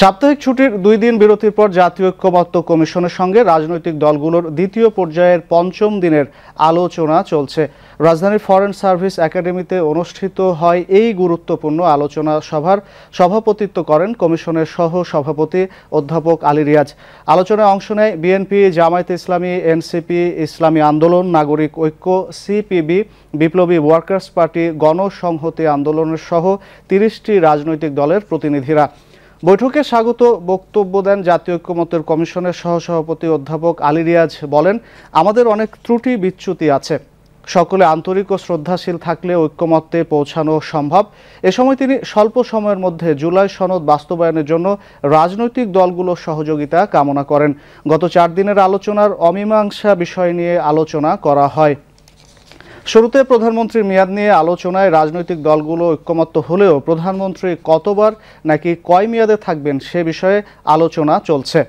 সাপ্তাহিক ছুটির 2 দিন বিরতির পর জাতীয় ঐক্যমত্য কমিশনের সঙ্গে রাজনৈতিক দলগুলোর দ্বিতীয় পর্যায়ের পঞ্চম দিনের আলোচনা চলছে। রাজধানীর ফরেন সার্ভিস একাডেমিতে অনুষ্ঠিত হয় এই গুরুত্বপূর্ণ আলোচনা সভার সভাপতিত্ব করেন কমিশনের সহ সভাপতি অধ্যাপক আলী রিয়াজ। আলোচনায় অংশ নেয় বিএনপি, জামায়াতে ইসলামী, এনসিপি, ইসলামী আন্দোলন, নাগরিক ঐক্য, সিপিবি, বিপ্লবী ওয়ার্কার্স পার্টি, গণসংহতি আন্দোলনের সহ 30টি রাজনৈতিক দলের প্রতিনিধিরা। বৈঠকে স্বাগত বক্তব্য দেন জাতীয় ঐক্যমত্যের কমিশনের সহসভাপতি অধ্যাপক আলী রিয়াজ। বলেন, আমাদের অনেক ত্রুটি বিচ্যুতি আছে, সকলে আন্তরিক ও শ্রদ্ধাশীল থাকলে ঐক্যমত্যে পৌঁছানো সম্ভব। এ সময় তিনি স্বল্প সময়ের মধ্যে জুলাই সনদ বাস্তবায়নের জন্য রাজনৈতিক দলগুলোর সহযোগিতা কামনা করেন। গত 4 দিনের আলোচনার অমীমাংসা বিষয় নিয়ে আলোচনা করা হয়। শুরুতে প্রধানমন্ত্রীর মেয়াদ নিয়ে আলোচনায় রাজনৈতিক দলগুলো ঐক্যমত্য হলেও প্রধানমন্ত্রী কতবার নাকি কয় মেয়াদে থাকবেন সে বিষয়ে আলোচনা চলছে।